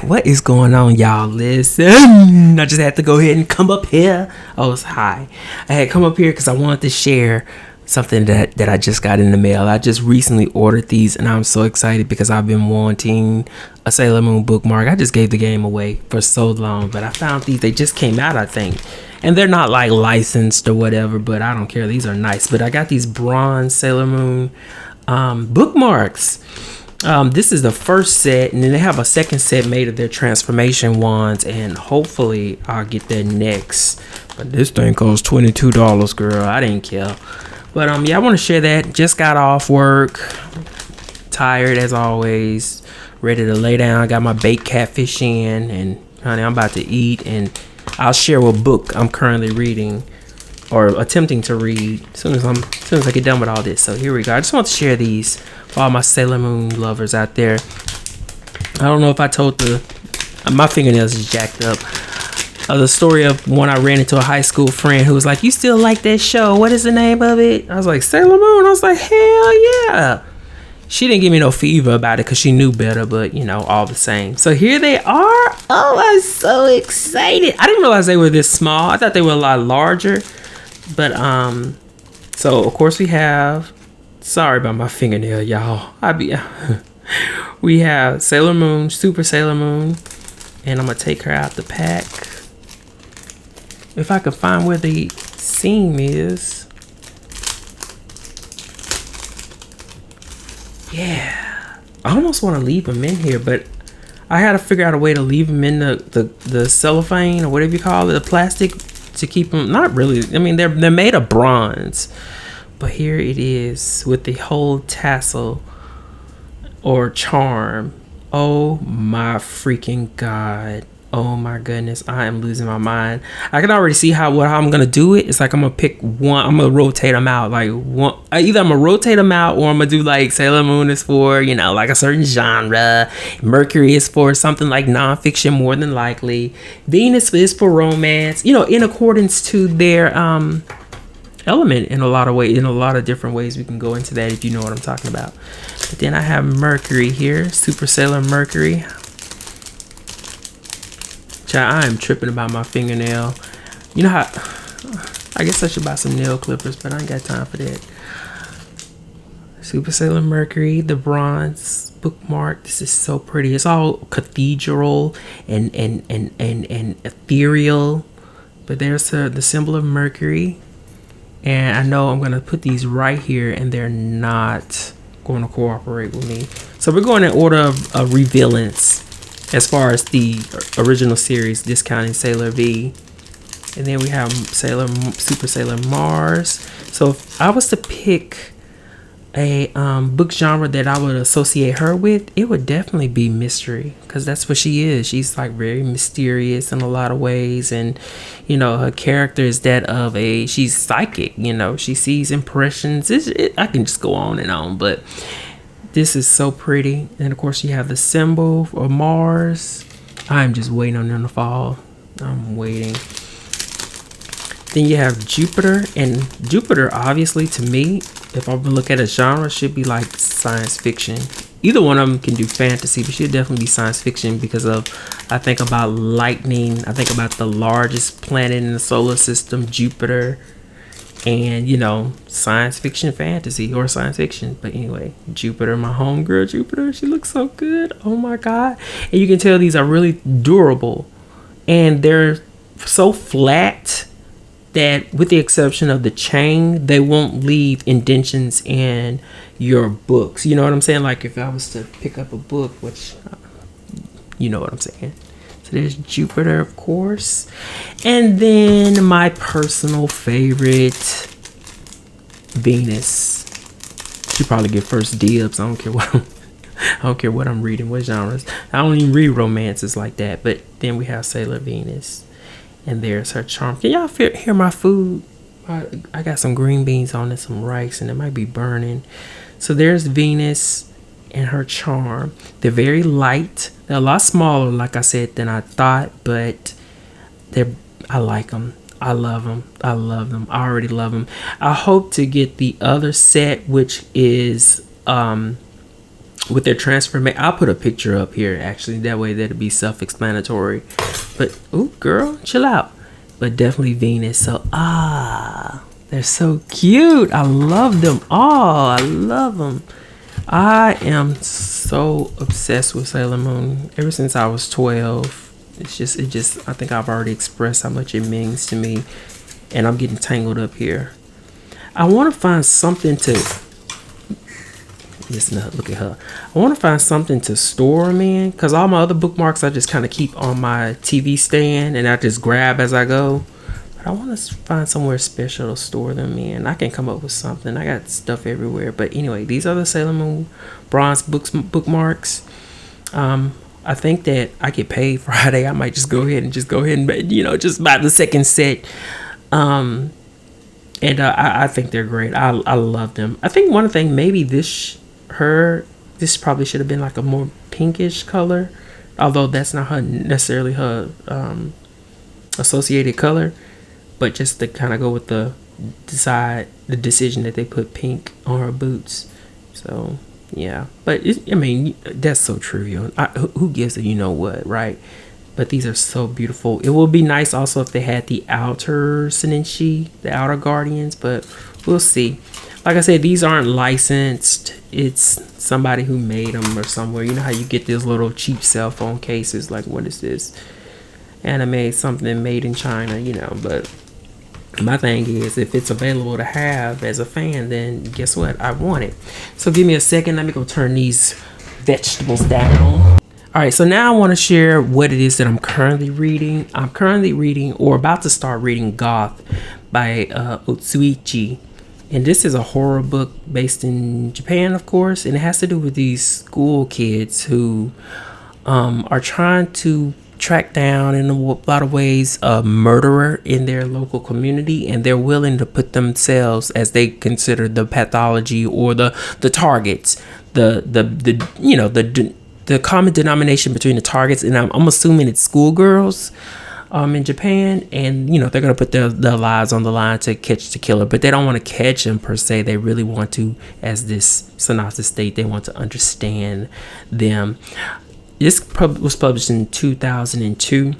What is going on, y'all? Listen, I just had to go ahead and come up here. Oh, it's high. I had come up here because I wanted to share something that I just got in the mail. I just recently ordered these, and I'm so excited because I've been wanting a Sailor Moon bookmark. I just gave the game away for so long, but I found these. They just came out, I think, and they're not like licensed or whatever, but I don't care. These are nice. But I got these bronze Sailor Moon bookmarks. This is the first set, and then they have a second set made of their transformation wands, and hopefully I'll get that next. But this thing costs $22, girl. I didn't care. But yeah, I want to share that. Just got off work, tired as always, ready to lay down. Got my baked catfish in, and honey, I'm about to eat, and I'll share what book I'm currently reading or attempting to read as soon as I get done with all this. So here we go. I just want to share these for all my Sailor Moon lovers out there. I don't know if I told my fingernails is jacked up. The story of when I ran into a high school friend who was like, "You still like that show? What is the name of it?" I was like, "Sailor Moon." I was like, "Hell yeah." She didn't give me no fever about it because she knew better, but you know, all the same. So here they are. Oh, I'm so excited. I didn't realize they were this small. I thought they were a lot larger. But so of course we have, sorry about my fingernail, y'all. We have Sailor Moon, Super Sailor Moon, and I'm gonna take her out the pack. If I can find where the seam is. Yeah, I almost want to leave them in here, but I had to figure out a way to leave them in the cellophane or whatever you call it, the plastic, to keep them. Not really. I mean, they're made of bronze, but here it is with the whole tassel or charm. Oh my freaking god! Oh my goodness! I am losing my mind. I can already see how I'm gonna do it. It's like I'm gonna pick one. I'm gonna rotate them out. Like one, either I'm gonna rotate them out, or I'm gonna do like Sailor Moon is for, you know, like a certain genre. Mercury is for something like nonfiction, more than likely. Venus is for romance. You know, in accordance to their element in a lot of ways. In a lot of different ways, we can go into that if you know what I'm talking about. But then I have Mercury here, Super Sailor Mercury. I am tripping about my fingernail. You know how I guess I should buy some nail clippers, but I ain't got time for that. Super Sailor Mercury, the bronze bookmark. This is so pretty. It's all cathedral and ethereal. But there's the symbol of Mercury. And I know I'm gonna put these right here, and they're not going to cooperate with me. So we're going in order of revealance. As far as the original series, discounting Sailor V. And then we have Super Sailor Mars. So if I was to pick a book genre that I would associate her with, it would definitely be mystery. Because that's what she is. She's like very mysterious in a lot of ways. And, you know, her character is that of she's psychic. You know, she sees impressions. I can just go on and on. But this is so pretty. And of course you have the symbol of Mars. I'm just waiting on them to fall. I'm waiting. Then you have Jupiter. And Jupiter, obviously, to me, if I look at a genre, should be like science fiction. Either one of them can do fantasy, but should definitely be science fiction because of, I think about lightning. I think about the largest planet in the solar system, Jupiter. And, you know, science fiction, fantasy, or science fiction. But anyway, Jupiter, my homegirl Jupiter, she looks so good. Oh my god. And you can tell these are really durable. And they're so flat that, with the exception of the chain, they won't leave indentions in your books. You know what I'm saying? Like if I was to pick up a book, which, you know what I'm saying. There's Jupiter, of course. And then my personal favorite, Venus. She probably get first dibs. I don't care what I'm reading, what genres. I don't even read romances like that. But then we have Sailor Venus. And there's her charm. Can y'all hear my food? I got some green beans on and some rice, and it might be burning. So there's Venus and her charm. They're very light. They're a lot smaller, like I said, than I thought, but I like them. I love them. I love them. I already love them. I hope to get the other set, which is with their transformation. I'll put a picture up here actually, that way that'll be self-explanatory. But oh girl, chill out. But definitely Venus. So they're so cute. I love them all. I love them. I am so obsessed with Sailor Moon ever since I was 12. It just I think I've already expressed how much it means to me, and I'm getting tangled up here. I want to find something to listen to her, look at her. I want to find something to store them in, because all my other bookmarks I just kind of keep on my TV stand and I just grab as I go. But I want to find somewhere special to store them in. I can come up with something. I got stuff everywhere. But anyway, these are the Sailor Moon bronze bookmarks. I think that I get paid Friday. I might just go ahead and just buy the second set. And I think they're great. I love them. I think one thing, maybe this probably should have been like a more pinkish color, although that's not necessarily her associated color, but just to kind of go with the decision that they put pink on her boots. So yeah, but that's so trivial. Who gives a what, right? But these are so beautiful. It would be nice also if they had the outer Senenshi, the outer guardians, but we'll see. Like I said, these aren't licensed. It's somebody who made them or somewhere. You know how you get these little cheap cell phone cases, like what is this? Anime something made in China, but my thing is, if it's available to have as a fan, then guess what? I want it. So give me a second. Let me go turn these vegetables down. All right, so now I want to share what it is that I'm currently reading. I'm currently reading, or about to start reading, Goth by Otsuichi. And this is a horror book based in Japan, of course. And it has to do with these school kids who are trying to track down, in a lot of ways, a murderer in their local community, and they're willing to put themselves, as they consider, the pathology or the targets, the common denomination between the targets, and I'm assuming it's schoolgirls in Japan, and they're gonna put their lives on the line to catch the killer, but they don't want to catch him per se. They really want to, as this synopsis state, they want to understand them. This was published in 2002,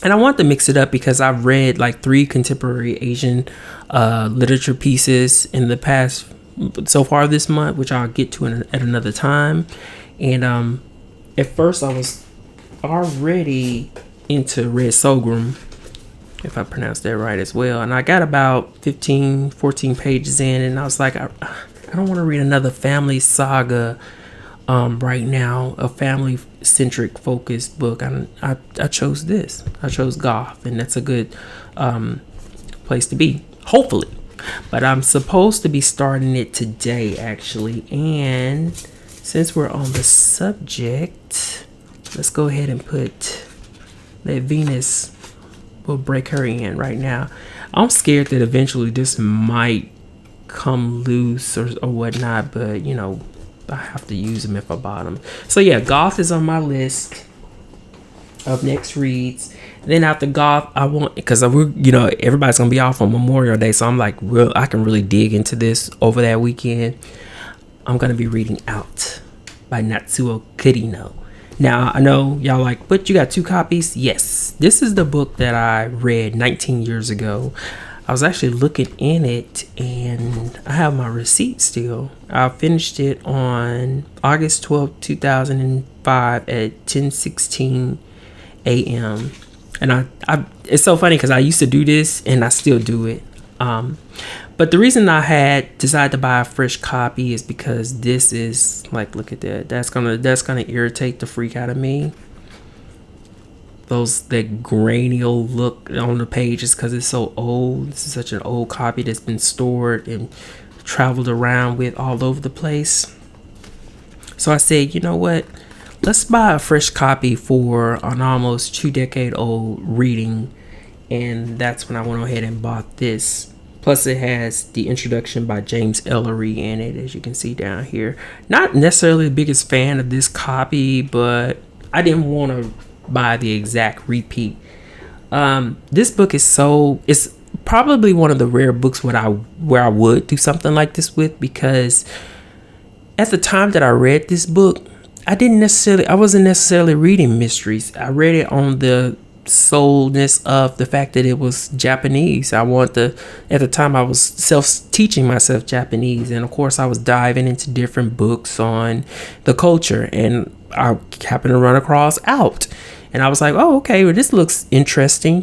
and I want to mix it up because I've read like 3 contemporary Asian literature pieces in the past so far this month, which I'll get to at another time. And at first I was already into Red Sorghum, if I pronounced that right as well, and I got about 14 pages in, and I was like, I don't want to read another family saga right now, a family centric focused book. I chose this. I chose Goth, and that's a good place to be, hopefully. But I'm supposed to be starting it today, actually. And since we're on the subject, let's go ahead and let Venus, we'll break her in right now. I'm scared that eventually this might come loose or whatnot, but I have to use them if I bought them. So yeah, Goth is on my list of next reads. Then after Goth, I want, because everybody's gonna be off on Memorial Day, so I'm like, I can really dig into this over that weekend. I'm gonna be reading Out by Natsuo Kirino. Now I know y'all like, but you got 2 copies. Yes, this is the book that I read 19 years ago. I was actually looking in it, and I have my receipt still. I finished it on August 12th, 2005 at 10:16 a.m. And I it's so funny because I used to do this and I still do it. But the reason I had decided to buy a fresh copy is because this is like, look at that. That's gonna irritate the freak out of me. That grainial look on the pages because it's so old. This is such an old copy that's been stored and traveled around with all over the place. So I said, you know what? Let's buy a fresh copy for an almost 2-decade-old reading. And that's when I went ahead and bought this. Plus it has the introduction by James Ellery in it, as you can see down here. Not necessarily the biggest fan of this copy, but I didn't want to buy the exact repeat. This book it's probably one of the rare books where I would do something like this with, because at the time that I read this book, I wasn't necessarily reading mysteries. I read it on the soulness of the fact that it was Japanese. At the time I was teaching myself Japanese, and of course I was diving into different books on the culture, and I happened to run across Out. And I was like, oh, okay, well, this looks interesting,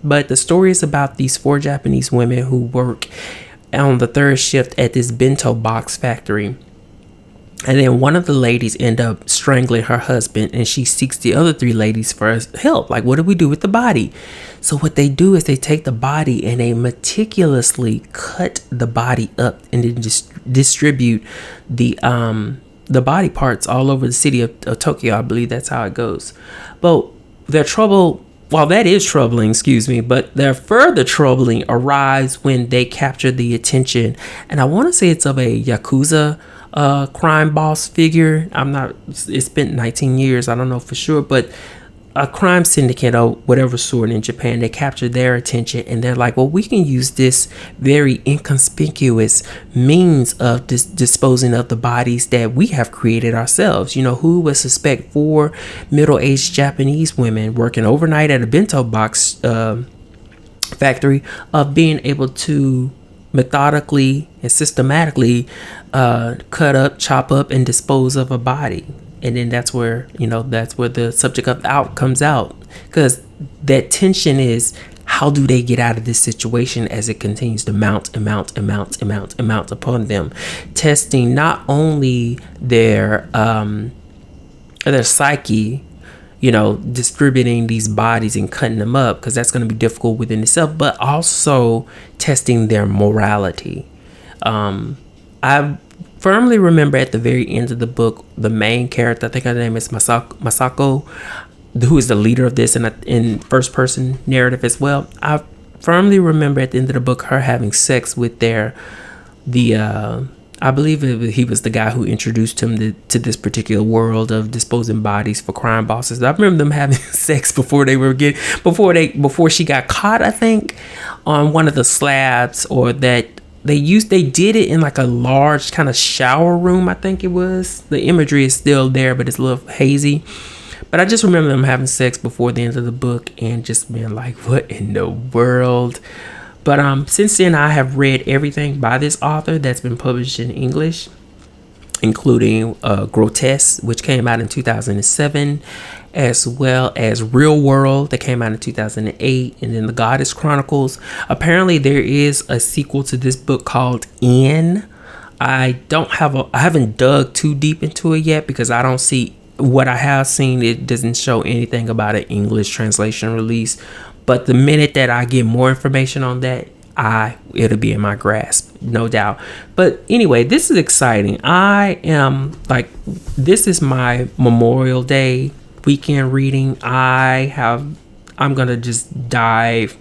But the story is about these 4 Japanese women who work on the 3rd shift at this bento box factory. And then one of the ladies end up strangling her husband, and she seeks the other 3 ladies for help. Like, what do we do with the body? So what they do is they take the body and they meticulously cut the body up and then distribute the body parts all over the city of Tokyo. I believe that's how it goes. But their trouble, well, that is troubling, excuse me, but their further troubling arrives when they capture the attention, and I want to say it's of a Yakuza crime boss figure. It's been 19 years, I don't know for sure, but a crime syndicate or whatever sort in Japan, they capture their attention, and they're like, well, we can use this very inconspicuous means of disposing of the bodies that we have created ourselves. Who would suspect 4 middle-aged Japanese women working overnight at a bento box factory of being able to methodically and systematically cut up, chop up, and dispose of a body. And then that's where the subject of Out comes out, because that tension is, how do they get out of this situation as it continues to mount upon them, testing not only their psyche, distributing these bodies and cutting them up, because that's going to be difficult within itself, but also testing their morality. I firmly remember at the very end of the book, the main character, I think her name is Masako, who is the leader of this in first person narrative as well. I firmly remember at the end of the book her having sex with I believe he was the guy who introduced him to this particular world of disposing bodies for crime bosses. I remember them having sex before she got caught, I think, on one of the slabs, or that they did it in like a large kind of shower room, I think it was. The imagery is still there, but it's a little hazy. But I just remember them having sex before the end of the book and just being like, what in the world? But since then, I have read everything by this author that's been published in English, including Grotesque, which came out in 2007, as well as Real World that came out in 2008, and then The Goddess Chronicles. Apparently, there is a sequel to this book called N. I haven't dug too deep into it yet, because I don't see what I have seen. It doesn't show anything about an English translation release. But the minute that I get more information on that, it'll be in my grasp, no doubt. But anyway, this is exciting. This is my Memorial Day weekend reading. I'm gonna just dive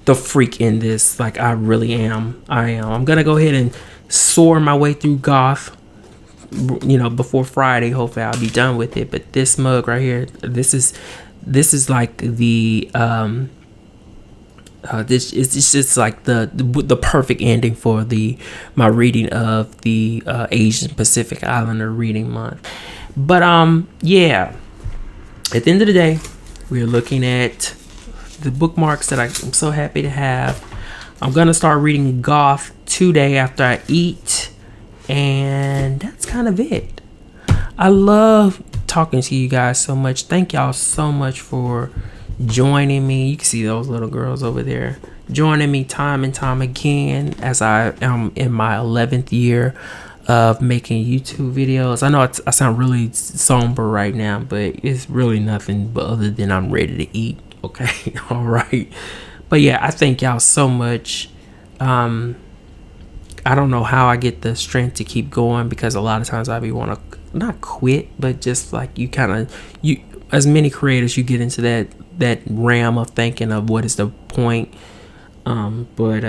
the freak in this, like I really am. I'm gonna go ahead and soar my way through Goth, before Friday. Hopefully I'll be done with it. But this mug right here, this is like the it's just like the perfect ending for my reading of the Asian Pacific Islander reading month. But yeah, at the end of the day, we're looking at the bookmarks that I'm so happy to have. I'm gonna start reading Goth today after I eat, and that's kind of it. I love talking to you guys so much. Thank y'all so much for joining me. You can see those little girls over there joining me time and time again, as I am in my 11th year of making YouTube videos. I know I sound really somber right now, but it's really nothing but other than I'm ready to eat. Okay. All right. But yeah, I thank y'all so much. I don't know how I get the strength to keep going, because a lot of times I want to not quit, but just like you as many creators, you get into that realm of thinking of what is the point. But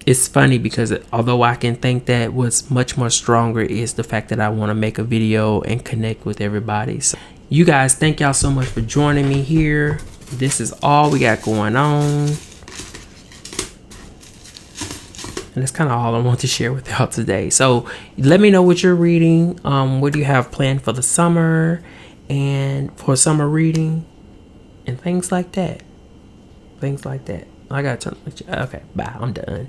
it's funny, because although I can think that, what's much more stronger is the fact that I want to make a video and connect with everybody. So you guys, thank y'all so much for joining me here. This is all we got going on. And that's kind of all I want to share with y'all today. So let me know what you're reading. What do you have planned for the summer and for summer reading and things like that. I got to. Okay, bye. I'm done.